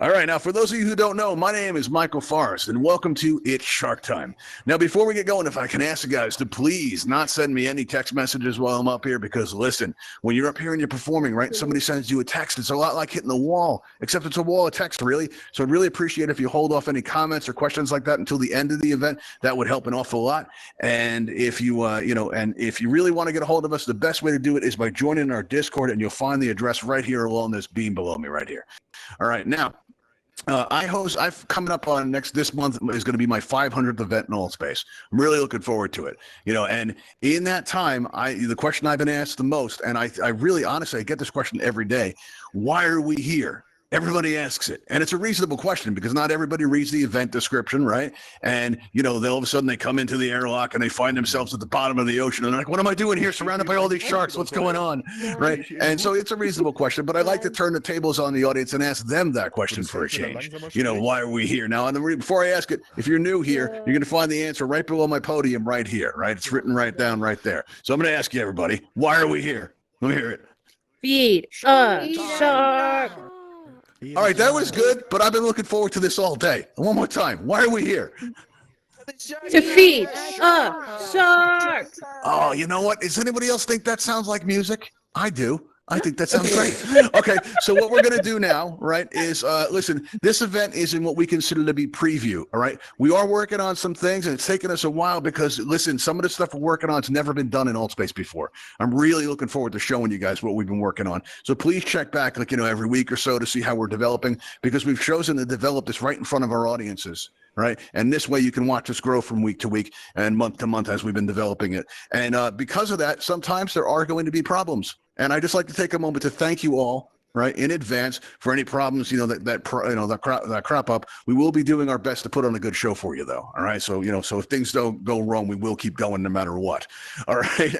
All right, now for those of you who don't know, my name is Michael Forrest, and welcome to It's Shark Time. Now, before we get going, if I can ask you guys to please not send me any text messages while I'm up here, because listen, when you're up here and you're performing, right, somebody sends you a text, it's a lot like hitting the wall, except it's a wall of text, really. So I'd really appreciate if you hold off any comments or questions like that until the end of the event. That would help an awful lot. And if you, and if you really want to get a hold of us, the best way to do it is by joining our Discord, and you'll find the address right here along this beam below me right here. All right, now, I've coming up on this month is going to be my 500th event in Altspace. I'm really looking forward to it, and in that time, the question I've been asked the most, and I really honestly, I get this question every day. Why are we here? Everybody asks it, and it's a reasonable question because not everybody reads the event description, right? And they all of a sudden they come into the airlock and they find themselves at the bottom of the ocean and they're like, what am I doing here surrounded by all these sharks? What's going on, right? And so it's a reasonable question, but I like to turn the tables on the audience and ask them that question for a change. Why are we here? Now, before I ask it, if you're new here, you're going to find the answer right below my podium right here, right? It's written right down right there. So I'm going to ask you, everybody, why are we here? Let me hear it. Feed a shark. All right, that was good, but I've been looking forward to this all day. One more time. Why are we here? To feed a shark. Oh, you know what? Does anybody else think that sounds like music? I do. I think that sounds great. Okay, so what we're going to do now, right, is, listen, this event is in what we consider to be preview, all right? We are working on some things, and it's taken us a while because, listen, some of the stuff we're working on has never been done in Altspace before. I'm really looking forward to showing you guys what we've been working on. So please check back, every week or so to see how we're developing, because we've chosen to develop this right in front of our audiences. Right. And this way you can watch us grow from week to week and month to month as we've been developing it. And because of that, sometimes there are going to be problems. And I just like to take a moment to thank you all, right, in advance for any problems, that crop up. We will be doing our best to put on a good show for you, though. All right. So, so if things don't go wrong, we will keep going no matter what. All right.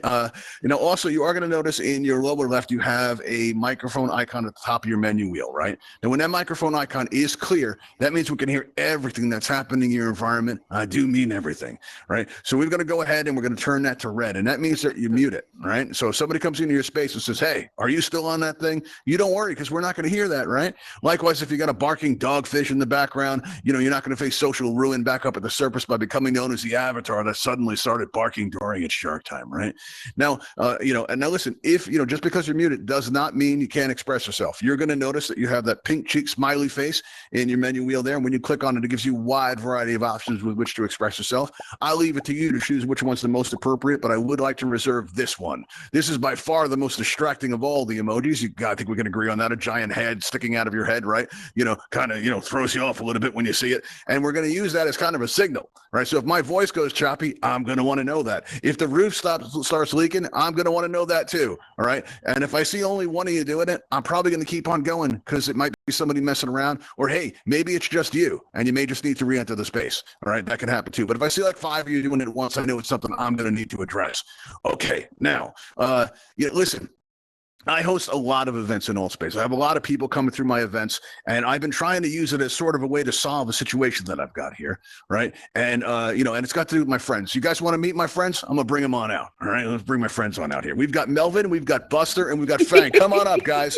Also, you are going to notice in your lower left, you have a microphone icon at the top of your menu wheel, right? And when that microphone icon is clear, that means we can hear everything that's happening in your environment. I do mean everything, right? So we're going to go ahead and we're going to turn that to red. And that means that you mute it, right? So if somebody comes into your space and says, hey, are you still on that thing? You don't worry, because we're not going to hear that, right? Likewise, if you got a barking dogfish in the background, you're not going to face social ruin back up at the surface by becoming known as the avatar that suddenly started barking during its shark time, right? Now, and now listen, if, just because you're muted does not mean you can't express yourself. You're going to notice that you have that pink cheek smiley face in your menu wheel there. And when you click on it, it gives you a wide variety of options with which to express yourself. I'll leave it to you to choose which one's the most appropriate, but I would like to reserve this one. This is by far the most distracting of all the emojis. I think we can agree on that. A giant head sticking out of your head, right? Kind of, throws you off a little bit when you see it. And we're going to use that as kind of a signal, right? So if my voice goes choppy, I'm going to want to know that. If the roof starts leaking, I'm going to want to know that too, all right? And if I see only one of you doing it, I'm probably going to keep on going because it might be somebody messing around, or hey, maybe it's just you and you may just need to re-enter the space, all right? That can happen too. But if I see like 5 of you doing it at once, I know it's something I'm going to need to address. Okay, now, listen. I host a lot of events in Altspace. I have a lot of people coming through my events, and I've been trying to use it as sort of a way to solve a situation that I've got here, right? And, and it's got to do with my friends. You guys want to meet my friends? I'm going to bring them on out, all right? Let's bring my friends on out here. We've got Melvin, we've got Buster, and we've got Fang. Come on up, guys.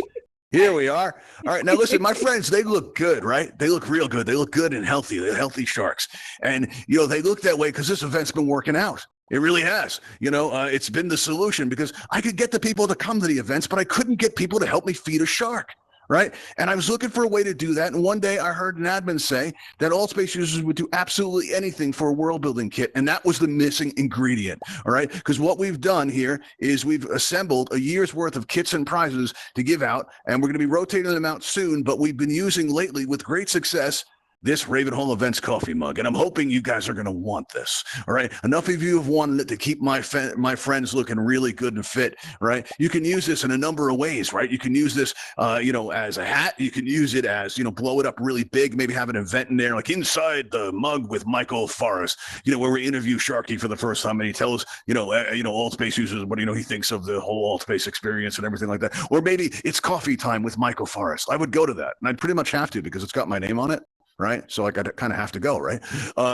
Here we are. All right. Now, listen, my friends, they look good, right? They look real good. They look good and healthy. They're healthy sharks. And, they look that way because this event's been working out. It really has. It's been the solution because I could get the people to come to the events, but I couldn't get people to help me feed a shark. Right. And I was looking for a way to do that. And one day I heard an admin say that Altspace users would do absolutely anything for a world building kit. And that was the missing ingredient. All right. Because what we've done here is we've assembled a year's worth of kits and prizes to give out. And we're going to be rotating them out soon. But we've been using lately with great success this Ravenhall Events coffee mug, and I'm hoping you guys are going to want this. All right, enough of you have wanted it to keep my friends looking really good and fit. Right, you can use this in a number of ways. Right, you can use this, as a hat. You can use it as, blow it up really big. Maybe have an event in there, like inside the mug with Michael Forrest. Where we interview Sharky for the first time, and he tells Altspace users what he thinks of the whole Altspace experience and everything like that. Or maybe it's coffee time with Michael Forrest. I would go to that, and I'd pretty much have to because it's got my name on it. Right, so I kind of have to go, right?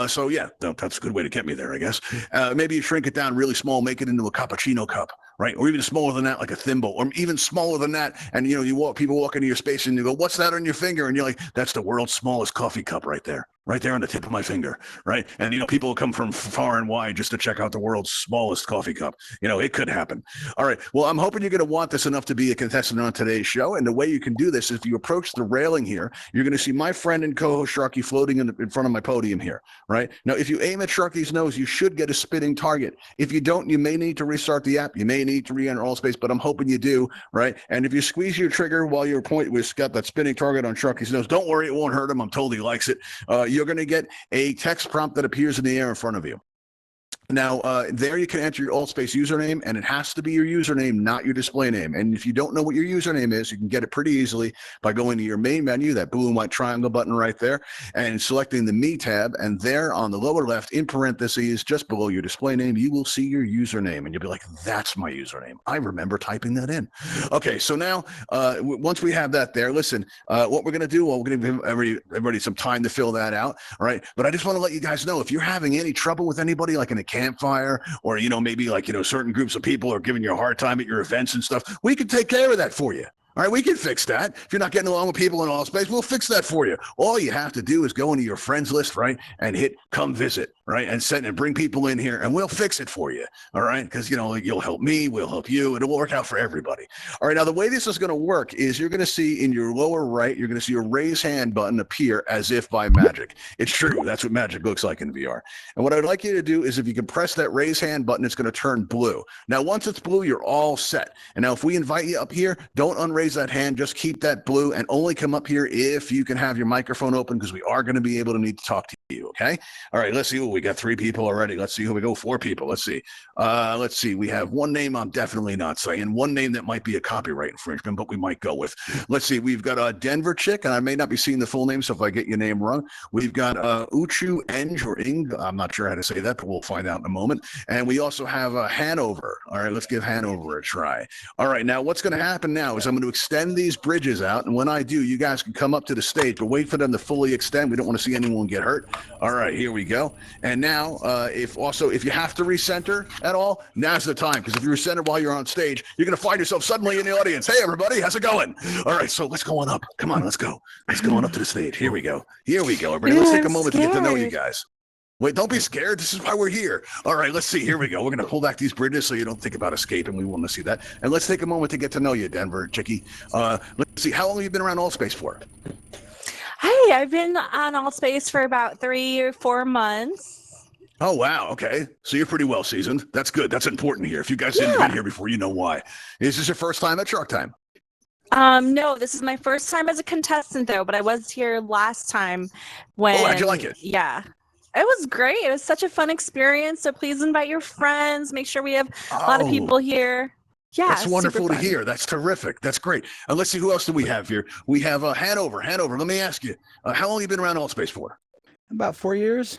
So yeah, that's a good way to get me there, I guess. Maybe you shrink it down really small, make it into a cappuccino cup, right? Or even smaller than that, like a thimble, or even smaller than that. And people walk into your space and you go, "What's that on your finger?" And you're like, "That's the world's smallest coffee cup right there on the tip of my finger," right? And people come from far and wide just to check out the world's smallest coffee cup. It could happen. All right. Well, I'm hoping you're going to want this enough to be a contestant on today's show. And the way you can do this is if you approach the railing here, you're going to see my friend and co-host Sharky floating in front of my podium here. Right now, if you aim at Sharky's nose, you should get a spitting target. If you don't, you may need to restart the app. You may need to re-enter Altspace, but I'm hoping you do. Right. And if you squeeze your trigger while you're got that spinning target on Sharky's nose, don't worry, it won't hurt him. I'm told he likes it. You're going to get a text prompt that appears in the air in front of you. Now, there you can enter your Altspace username, and it has to be your username, not your display name. And if you don't know what your username is, you can get it pretty easily by going to your main menu, that blue and white triangle button right there, and selecting the Me tab. And there on the lower left, in parentheses, just below your display name, you will see your username. And you'll be like, "That's my username. I remember typing that in." Okay, so now, once we have that there, listen, what we're going to do, we're going to give everybody some time to fill that out. All right, but I just want to let you guys know, if you're having any trouble with anybody, like in a campfire, or maybe like certain groups of people are giving you a hard time at your events and stuff, we can take care of that for you. All right, we can fix that. If you're not getting along with people in Altspace, we'll fix that for you. All you have to do is go into your friends list, right, and hit come visit, right, and bring people in here, and we'll fix it for you. All right, because you'll help me, we'll help you, it'll work out for everybody. All right, now the way this is going to work is you're going to see in your lower right, you're going to see a raise hand button appear as if by magic. It's true. That's what magic looks like in VR. And what I'd like you to do is, if you can press that raise hand button, it's going to turn blue. Now, once it's blue, you're all set. And now if we invite you up here, don't unraise that hand, just keep that blue, and only come up here if you can have your microphone open, because we are going to be able to need to talk to you. Okay. All right, let's see. We got 3 people already. Let's see who we go. 4 people. Let's see. We have one name I'm definitely not saying, one name that might be a copyright infringement, but we might go with. Let's see. We've got a Denver chick, and I may not be seeing the full name, so if I get your name wrong. We've got Uchu Eng or Ing. I'm not sure how to say that, but we'll find out in a moment. And we also have Hanover. All right, let's give Hanover a try. All right, now what's going to happen now is I'm going to extend these bridges out, and when I do, you guys can come up to the stage, but wait for them to fully extend. We don't want to see anyone get hurt. All right, here we go. And now, if you have to recenter at all, now's the time, because if you recenter while you're on stage, you're going to find yourself suddenly in the audience. "Hey, everybody, how's it going?" All right, so let's go on up. Come on, let's go. Let's go on up to the stage. Here we go. Everybody, let's take a moment to get to know you guys. Wait, don't be scared. This is why we're here. All right, let's see. Here we go. We're going to pull back these bridges so you don't think about escaping. We want to see that. And let's take a moment to get to know you, Denver Chickie. Let's see. How long have you been around Altspace for? Hi, I've been on Altspace for about 3 or 4 months. Oh, wow. Okay. So you're pretty well seasoned. That's good. That's important here. If you guys didn't been here before, you know why. Is this your first time at Shark Time? No, this is my first time as a contestant, though, but I was here last time when... Oh, how'd you like it? Yeah. It was great. It was such a fun experience. So please invite your friends. Make sure we have a lot of people here. Yeah, that's wonderful to hear. That's terrific. That's great. Let's see, who else do we have here? We have Hanover. Hanover, let me ask you, how long have you been around Altspace for? About 4 years.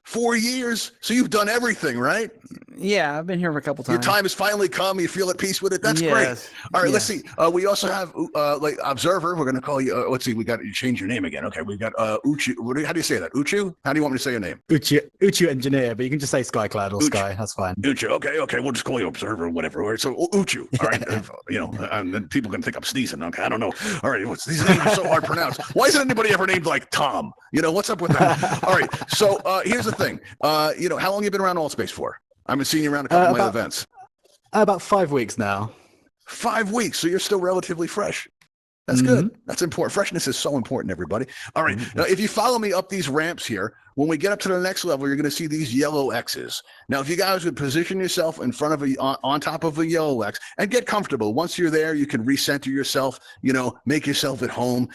4 years? So you've done everything, right? Yeah, I've been here for a couple times. Your time has finally come. You feel at peace with it. That's great. All right, let's see. We also have like Observer. We're going to call you. Let's see. We got you change your name again. Okay, we've got Uchu. How do you say that? Uchu? How do you want me to say your name? Uchu Engineer, but you can just say Skycloud or Uchu. Sky. That's fine. Uchu. Okay. We'll just call you Observer or whatever. All right, so Uchu. All right. And then people can think I'm sneezing. Okay, I don't know. All right. These names are so hard to pronounce. Why isn't anybody ever named like Tom? What's up with that? All right. So here's the thing. How long have you been around Altspace for? I've been seeing you around a couple of my events. About 5 weeks now. 5 weeks, so you're still relatively fresh. That's good. That's important. Freshness is so important, everybody. All right. Now, if you follow me up these ramps here, when we get up to the next level, you're going to see these yellow X's. Now, if you guys would position yourself in front of on top of a yellow X and get comfortable. Once you're there, you can recenter yourself, make yourself at home.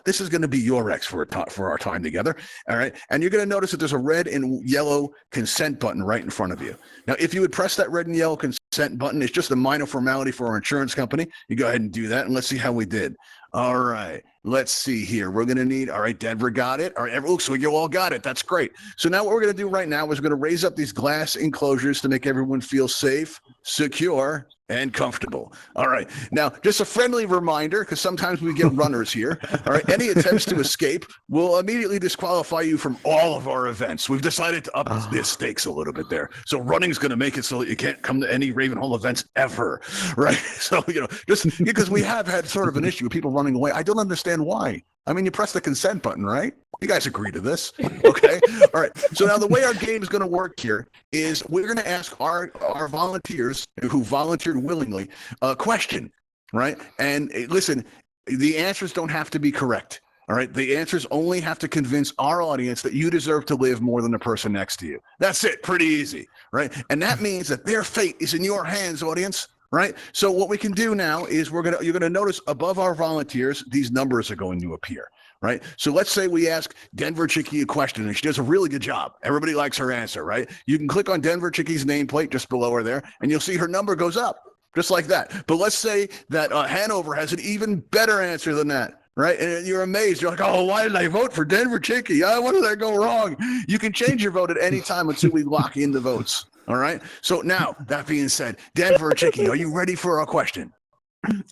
This is going to be your X for our time together. All right. And you're going to notice that there's a red and yellow consent button right in front of you. Now, if you would press that red and yellow consent button, it's just a minor formality for our insurance company. You go ahead and do that, and let's see how we did. All right, let's see here. We're going to need, all right, Denver got it. All right, so you all got it. That's great. So now what we're going to do right now is we're going to raise up these glass enclosures to make everyone feel safe, secure, and comfortable. All right. Now, just a friendly reminder, because sometimes we get runners here. All right. Any attempts to escape will immediately disqualify you from all of our events. We've decided to up the stakes a little bit there. So running's going to make it so that you can't come to any Ravenhall events ever. Right. So, just because we have had sort of an issue with people running away. I don't understand why. I mean, you press the consent button, right? You guys agree to this. Okay. All right. So now the way our game is going to work here is we're going to ask our volunteers who volunteered willingly a question, right? And listen, the answers don't have to be correct. All right. The answers only have to convince our audience that you deserve to live more than the person next to you. That's it. Pretty easy. Right. And that means that their fate is in your hands, audience. Right. So what we can do now is you're going to notice above our volunteers, these numbers are going to appear. Right. So let's say we ask Denver Chicky a question and she does a really good job. Everybody likes her answer. Right. You can click on Denver Chicky's nameplate just below her there and you'll see her number goes up just like that. But let's say that Hanover has an even better answer than that. Right. And you're amazed. You're like, oh, why did I vote for Denver Chicky? What did I go wrong? You can change your vote at any time until we lock in the votes. All right. So now, that being said, Denver Chicky, are you ready for our question?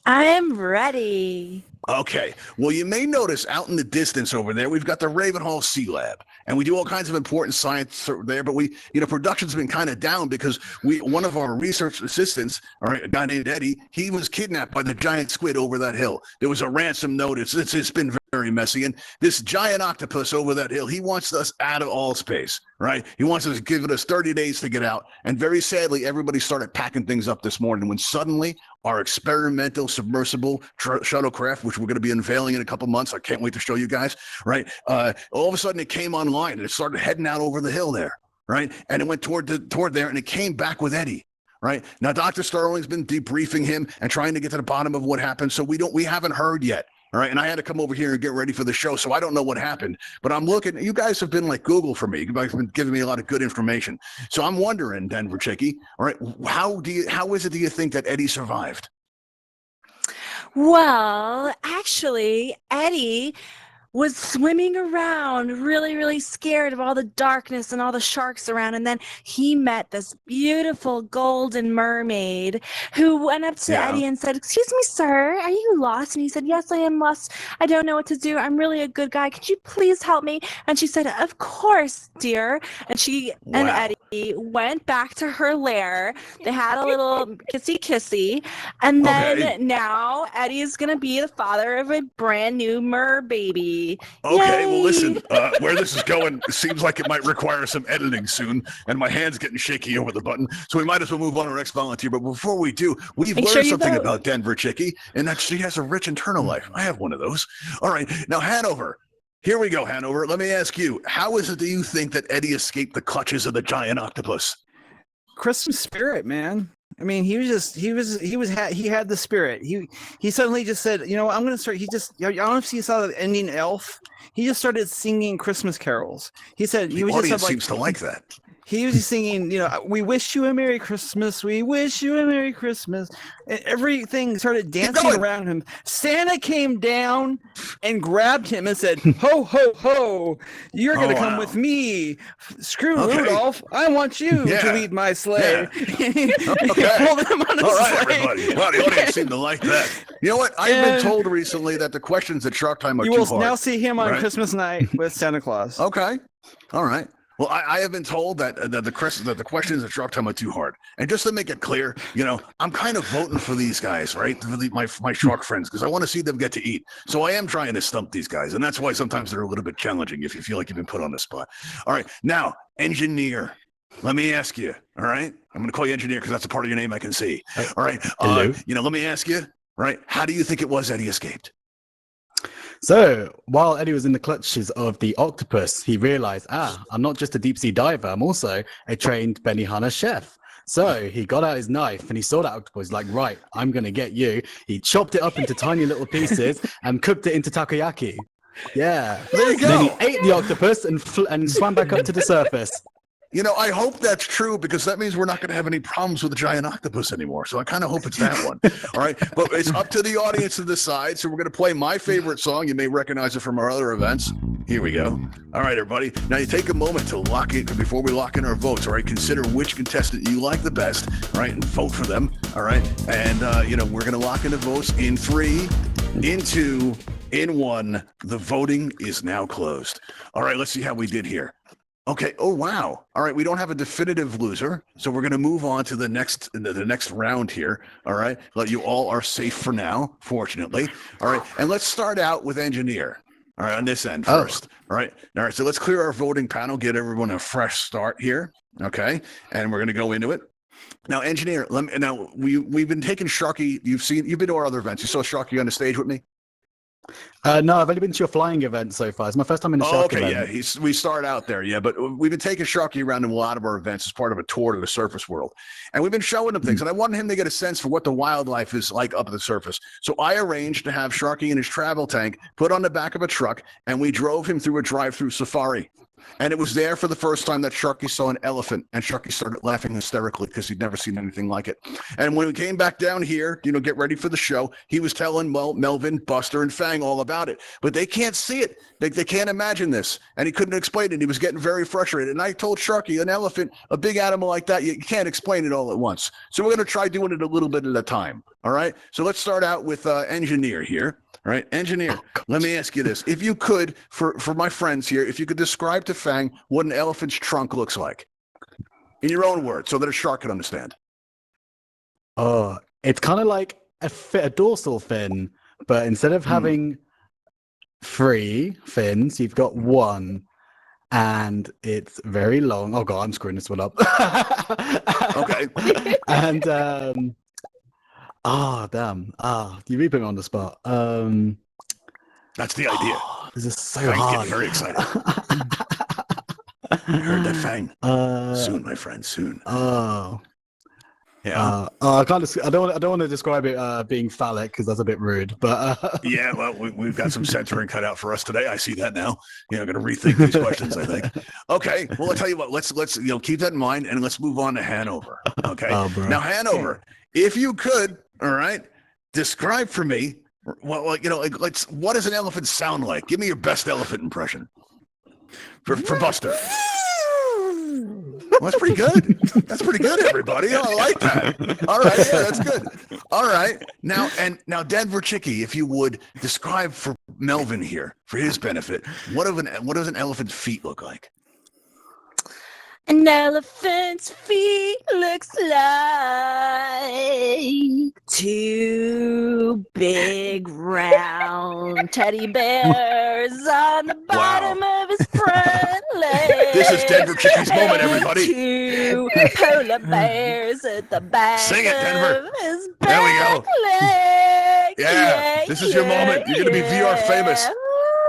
I am ready. Okay. Well, you may notice out in the distance over there, we've got the Ravenhall Sea-Lab, and we do all kinds of important science there. But production's been kind of down because one of our research assistants, all right, a guy named Eddie, he was kidnapped by the giant squid over that hill. There was a ransom note. It's been very messy. And this giant octopus over that hill, he wants us out of Altspace, right? He wants us to give us 30 days to get out. And very sadly, everybody started packing things up this morning when suddenly our experimental submersible shuttlecraft, which we're going to be unveiling in a couple months. I can't wait to show you guys, right? All of a sudden it came online and it started heading out over the hill there, right? And it went toward there and it came back with Eddie. Right now, Dr. Starling's been debriefing him and trying to get to the bottom of what happened. So we haven't heard yet. All right. And I had to come over here and get ready for the show. So I don't know what happened, but I'm looking. You guys have been like Google for me. You guys have been giving me a lot of good information. So I'm wondering, Denver Chicky, all right, how is it do you think that Eddie survived? Well, actually, Eddie was swimming around really, really scared of all the darkness and all the sharks around. And then he met this beautiful golden mermaid who went up to Eddie and said, "Excuse me, sir, are you lost?" And he said, "Yes, I am lost. I don't know what to do. I'm really a good guy. Could you please help me?" And she said, "Of course, dear." And she and Eddie went back to her lair. They had a little kissy. And then now Eddie is going to be the father of a brand new mer baby. Okay, well, listen, where this is going, it seems like it might require some editing soon, and my hand's getting shaky over the button, so we might as well move on to our next volunteer. But before we do, we've learned something about Denver Chicky, and that she has a rich internal life. I have one of those. All right, now, Hanover. Here we go, Hanover. Let me ask you, how is it do you think that Eddie escaped the clutches of the giant octopus? Christmas spirit, man. I mean, he had the spirit. He suddenly just said, I'm going to start. I don't know if you saw the ending Elf. He just started singing Christmas carols. He said, the audience seems to like that. He was just singing, "We wish you a Merry Christmas. We wish you a Merry Christmas." And everything started dancing around him. Santa came down and grabbed him and said, "Ho, ho, ho, you're going to come with me. Screw Rudolph. I want you to lead my sleigh." He pulled him on his sleigh. Everybody. Wow, the audience seemed to like that. You know what? I've been told recently that the questions at Shark Time are too hard. You will now see him on Christmas night with Santa Claus. Okay. All right. Well, I have been told that the questions at Shark Time are too hard. And just to make it clear, I'm kind of voting for these guys, right? My shark friends, because I want to see them get to eat. So I am trying to stump these guys. And that's why sometimes they're a little bit challenging if you feel like you've been put on the spot. All right. Now, engineer, let me ask you. All right. I'm going to call you engineer because that's a part of your name I can see. All right. Let me ask you. Right. How do you think it was that he escaped? So while Eddie was in the clutches of the octopus, he realized, I'm not just a deep sea diver, I'm also a trained Benihana chef. So he got out his knife and he saw that octopus, like, right, I'm going to get you. He chopped it up into tiny little pieces and cooked it into takoyaki. Yeah. There you go. Then he ate the octopus and swam back up to the surface. You know, I hope that's true because that means we're not going to have any problems with the giant octopus anymore. So I kind of hope it's that one. All right. But it's up to the audience to decide. So we're going to play my favorite song. You may recognize it from our other events. Here we go. All right, everybody. Now you take a moment to lock it before we lock in our votes. All right. Consider which contestant you like the best. All right. And vote for them. All right. And, we're going to lock in the votes in 3, in 2, in 1. The voting is now closed. All right. Let's see how we did here. Okay. Oh, wow. All right. We don't have a definitive loser. So we're going to move on to the next round here. All right. You all are safe for now, fortunately. All right. And let's start out with engineer. All right. On this end first. All right. All right. So let's clear our voting panel, get everyone a fresh start here. Okay. And we're going to go into it. Now, engineer, we've been taking Sharky. You've been to our other events. You saw Sharky on the stage with me? No, I've only been to your flying event so far. It's my first time in the Sharky event. Yeah, we start out there, yeah. But we've been taking Sharky around in a lot of our events as part of a tour to the surface world. And we've been showing him things. And I wanted him to get a sense for what the wildlife is like up at the surface. So I arranged to have Sharky in his travel tank put on the back of a truck, and we drove him through a drive-through safari. And it was there for the first time that Sharky saw an elephant, and Sharky started laughing hysterically because he'd never seen anything like it. And when we came back down here, get ready for the show, he was telling Melvin, Buster, and Fang all about it. But they can't see it. They can't imagine this. And he couldn't explain it. He was getting very frustrated. And I told Sharky, an elephant, a big animal like that, you can't explain it all at once. So we're going to try doing it a little bit at a time. All right? So let's start out with engineer here. All right, engineer, let me ask you this. If you could, for my friends here, if you could describe to Fang what an elephant's trunk looks like in your own words so that a shark can understand. Oh, it's kind of like a dorsal fin, but instead of having 3 fins, you've got 1, and it's very long. Oh, God, I'm screwing this one up. Okay. And, damn. You really put me on the spot. That's the idea. This is so Fang's hard. getting very excited. I heard that, Fang. Soon, my friend, soon. Yeah. I can't. I don't want to describe it being phallic because that's a bit rude. But yeah, well, we've got some censoring cut out for us today. I see that now. I'm going to rethink these questions. I think. Okay. Well, I'll tell you what. Let's keep that in mind and let's move on to Hanover. Okay. Now, Hanover, if you could, all right, describe for me. Well, what does an elephant sound like? Give me your best elephant impression. For Buster. Well, that's pretty good. That's pretty good, everybody. Oh, I like that. All right, yeah, that's good. All right, now Denver Chicky, if you would describe for Melvin here, for his benefit, what does an elephant's feet look like? An elephant's feet looks like 2 big round teddy bears on the bottom of his front leg. This is Denver Chicky's moment, everybody. 2 polar bears at the back. Sing it, Denver. Of his There we go. leg. Yeah, this is your moment. You're going to be VR famous.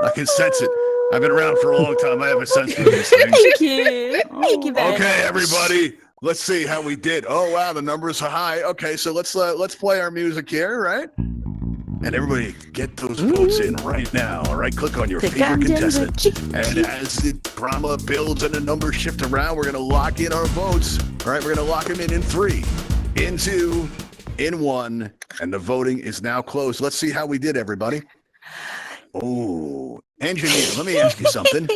I can sense it. I've been around for a long time. I have a sense for these things. Thank you. Thank you very much. Okay, everybody. Let's see how we did. Oh, wow, the numbers are high. Okay, so let's play our music here, right? And everybody get those votes in right now. All right, click on your favorite contestant. And as the drama builds and the numbers shift around, we're going to lock in our votes. All right, we're going to lock them in 3, in 2, in 1. And the voting is now closed. Let's see how we did, everybody. Oh, engineer, let me ask you something.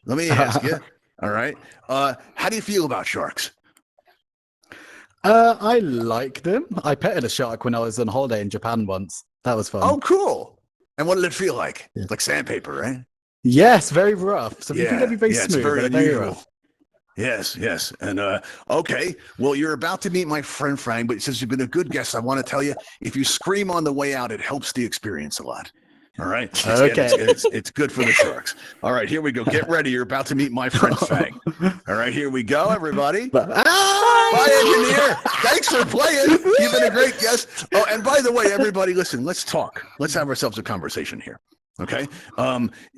Let me ask you. All right. How do you feel about sharks? I like them. I petted a shark when I was on holiday in Japan once. That was fun. Oh, cool. And what did it feel like? Yeah. Like sandpaper, right? Yes, very rough. So you think it'd be very smooth, it's very but unusual. very rough. Yes. And okay. Well, you're about to meet my friend Fang, but since you've been a good guest, I want to tell you, if you scream on the way out, it helps the experience a lot. All right. It's good for the sharks. All right, here we go. Get ready. You're about to meet my friend Fang. All right, here we go, everybody. Bye, engineer. Thanks for playing. You've been a great guest. Oh, and by the way, everybody, listen, let's talk. Let's have ourselves a conversation here. Okay.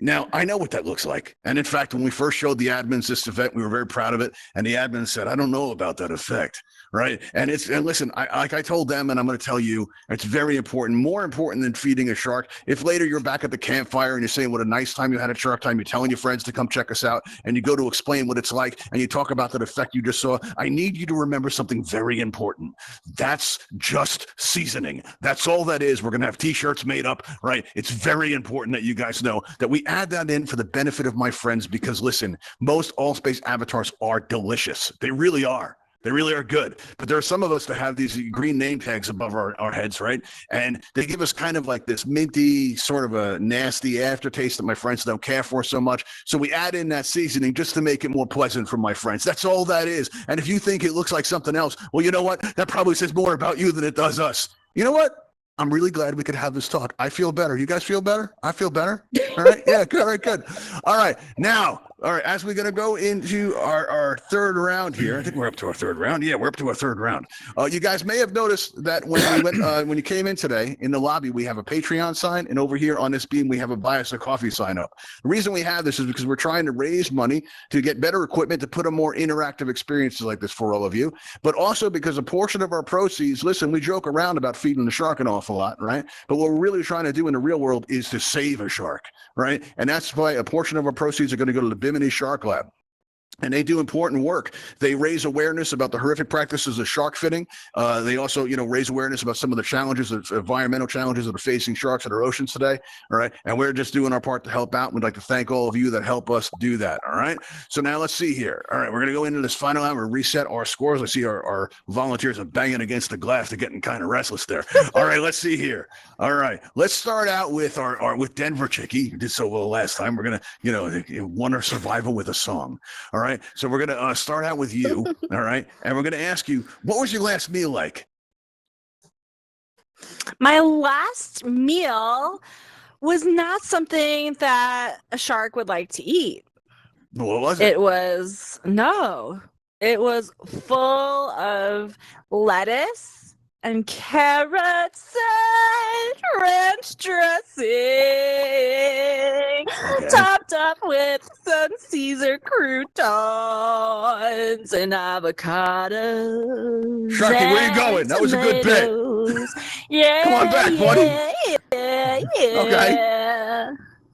Now I know what that looks like. And in fact, when we first showed the admins this event, we were very proud of it. And the admin said, I don't know about that effect. Right. And listen, like I told them, and I'm going to tell you, it's very important, more important than feeding a shark. If later you're back at the campfire and you're saying what a nice time you had at Shark Time, you're telling your friends to come check us out, and you go to explain what it's like, and you talk about that effect you just saw, I need you to remember something very important. That's just seasoning. That's all that is. We're going to have t-shirts made up, right? It's very important that you guys know that we add that in for the benefit of my friends, because listen, most Altspace avatars are delicious. They really are. They really are good. But there are some of us that have these green name tags above our heads, right? And they give us kind of like this minty, sort of a nasty aftertaste that my friends don't care for so much. So we add in that seasoning just to make it more pleasant for my friends. That's all that is. And if you think it looks like something else, well, you know what? That probably says more about you than it does us. You know what? I'm really glad we could have this talk. I feel better. You guys feel better? I feel better. All right. Yeah, good. All right, good. All right. Now, all right, as we're going to go into our third round here, I think we're up to our third round. Yeah, we're up to our third round. You guys may have noticed that when we went, when you came in today in the lobby, we have a Patreon sign, and over here on this beam, we have a Buy Us a Coffee sign up. The reason we have this is because we're trying to raise money to get better equipment to put a more interactive experiences like this for all of you, but also because a portion of our proceeds, listen, we joke around about feeding the shark an awful lot, right? But what we're really trying to do in the real world is to save a shark, right? And that's why a portion of our proceeds are going to go to the Bimini Shark Lab. And they do important work. They raise awareness about the horrific practices of shark finning. They also, raise awareness about some of the challenges, environmental challenges that are facing sharks in our oceans today. All right. And we're just doing our part to help out. We'd like to thank all of you that help us do that. All right. So now let's see here. All right. We're going to go into this final round. We'll reset our scores. I see our volunteers are banging against the glass. They're getting kind of restless there. All right. Let's see here. All right. Let's start out with with Denver Chicky, who did so well last time. We're going to, won our survival with a song. All right. So we're going to start out with you. All right. And we're going to ask you, what was your last meal like? My last meal was not something that a shark would like to eat. What was it? It was full of lettuce and carrots and ranch dressing, topped up with some Caesar croutons and avocados. Sharky, where you going? That was a good bit. Yeah. Come on back, buddy. Yeah. Okay.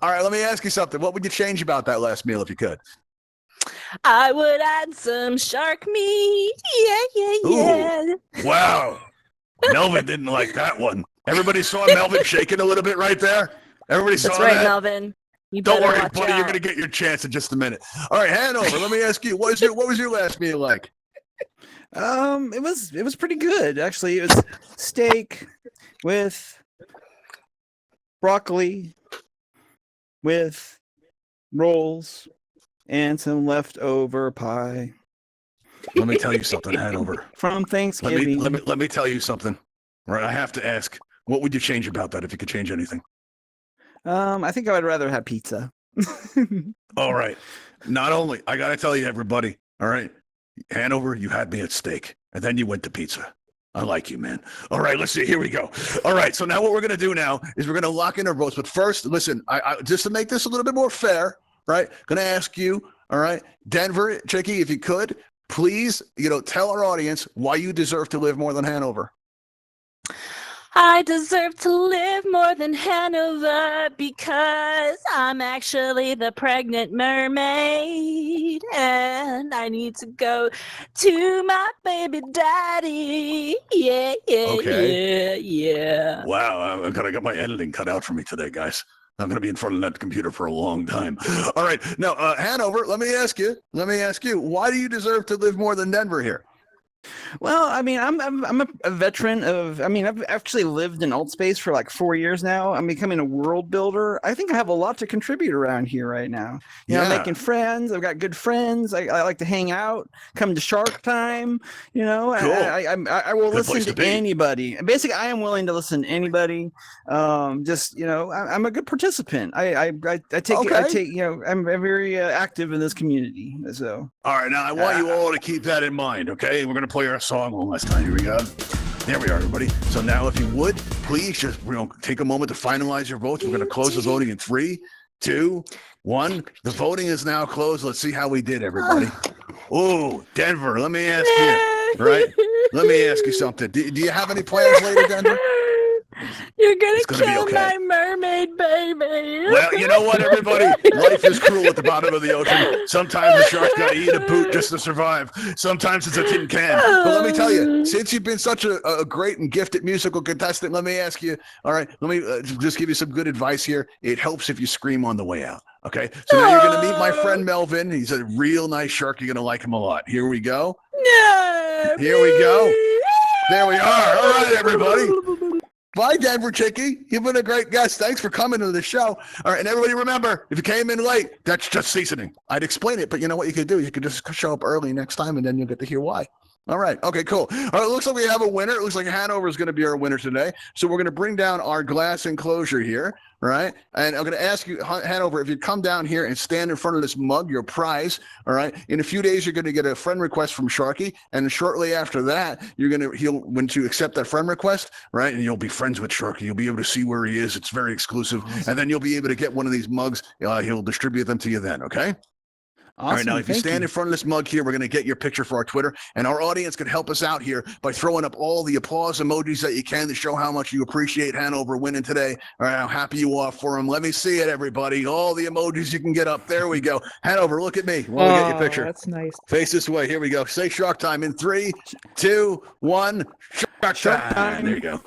All right, let me ask you something. What would you change about that last meal if you could? I would add some shark meat. Yeah. Ooh, wow. Melvin didn't like that one. Everybody saw Melvin shaking a little bit right there? Everybody saw that? That's right, Melvin. You Don't worry, watch buddy. out. You're going to get your chance in just a minute. All right, Hanover, let me ask you, what was your last meal like? It was pretty good, actually. It was steak with broccoli with rolls and some leftover pie. Let me tell you something, Hanover. From Thanksgiving. Let me tell you something. Right, I have to ask, what would you change about that if you could change anything? I think I would rather have pizza. All right. Not only, I got to tell you, everybody, all right, Hanover, you had me at steak, and then you went to pizza. I like you, man. All right, let's see. Here we go. All right, so now what we're going to do now is we're going to lock in our votes. But first, listen, I just to make this a little bit more fair, right, going to ask you, all right, Denver, Chicky, if you could, please, tell our audience why you deserve to live more than Hanover. I deserve to live more than Hanover because I'm actually the pregnant mermaid and I need to go to my baby daddy. Yeah. Wow, I got my editing cut out for me today, guys. I'm going to be in front of that computer for a long time. All right. Now, Hanover, let me ask you, why do you deserve to live more than Denver here? Well, I mean, I'm a veteran of. I mean, I've actually lived in Altspace for like 4 years now. I'm becoming a world builder. I think I have a lot to contribute around here right now. You know, making friends. I've got good friends. I like to hang out. Come to Shark Time. You know, cool. I will Good listen to anybody. Basically, I am willing to listen to anybody. Just I'm a good participant. I take. I'm very active in this community. So. All right, now I want you all to keep that in mind. Okay, we're gonna play our song one last time. Here we go. There we are, everybody. So now, if you would, please just take a moment to finalize your votes. We're going to close the voting in 3, 2, 1. The voting is now closed. Let's see how we did, everybody. Oh, Denver, let me ask you, right? Let me ask you something. Do you have any plans later, Denver? You're gonna gonna kill be okay. my mermaid baby. Well, you know what, everybody? Life is cruel at the bottom of the ocean. Sometimes the shark's got to eat a boot just to survive. Sometimes it's a tin can. But let me tell you, since you've been such a great and gifted musical contestant, let me ask you, all right, let me just give you some good advice here. It helps if you scream on the way out. Okay, so now you're going to meet my friend Melvin. He's a real nice shark. You're going to like him a lot. Here we go. No, Here we go. There we are. All right, everybody. Bye, Denver Chickie. You've been a great guest. Thanks for coming to the show. All right, and everybody remember, if you came in late, that's just seasoning. I'd explain it, but you know what you could do? You could just show up early next time, and then you'll get to hear why. All right. Okay, cool. All right, it looks like we have a winner. It looks like Hanover is going to be our winner today. So we're going to bring down our glass enclosure here, right? And I'm going to ask you, Hanover, if you come down here and stand in front of this mug, your prize, all right? In a few days, you're going to get a friend request from Sharky. And shortly after that, when you accept that friend request, right? And you'll be friends with Sharky. You'll be able to see where he is. It's very exclusive. And then you'll be able to get one of these mugs. He'll distribute them to you then, okay? Awesome. All right, now, if you stand in front of this mug here, we're going to get your picture for our Twitter, and our audience can help us out here by throwing up all the applause emojis that you can to show how much you appreciate Hanover winning today, or how happy you are for him. Let me see it, everybody. All the emojis you can get up. There we go. Hanover, look at me. Want to get your picture? That's nice. Face this way. Here we go. Say shark time in 3, 2, 1. Shark time. There you go.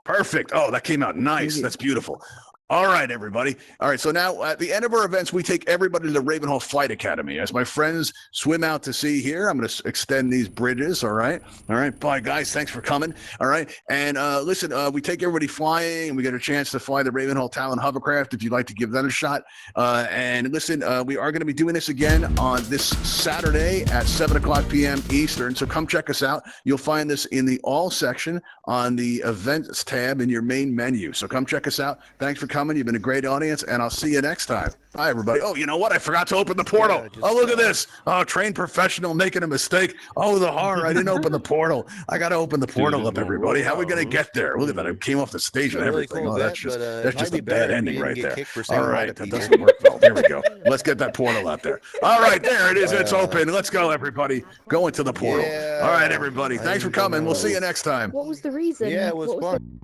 Perfect. Oh, that came out nice. That's beautiful. All right, everybody. All right, so now at the end of our events, we take everybody to the Ravenhall Flight Academy. As my friends swim out to sea here, I'm going to extend these bridges, all right? All right, bye, guys. Thanks for coming, all right? And listen, we take everybody flying, and we get a chance to fly the Ravenhall Talon hovercraft if you'd like to give that a shot. And listen, we are going to be doing this again on this Saturday at 7 o'clock p.m. Eastern, so come check us out. You'll find this in the All section on the Events tab in your main menu, so come check us out. Thanks for coming. You've been a great audience, and I'll see you next time. Bye, everybody. Oh, you know what? I forgot to open the portal. Oh, look at this. Oh, trained professional making a mistake. Oh, the horror. I didn't open the portal. I got to open the portal up, everybody. How are we going to get there? Look at that. I came off the stage and everything. Oh, that's just a bad ending right there. All right. That doesn't work well. There we go. Let's get that portal out there. All right. There it is. It's open. Let's go, everybody. Go into the portal. All right, everybody. Thanks for coming. We'll see you next time. What was the reason? Yeah, it was What fun.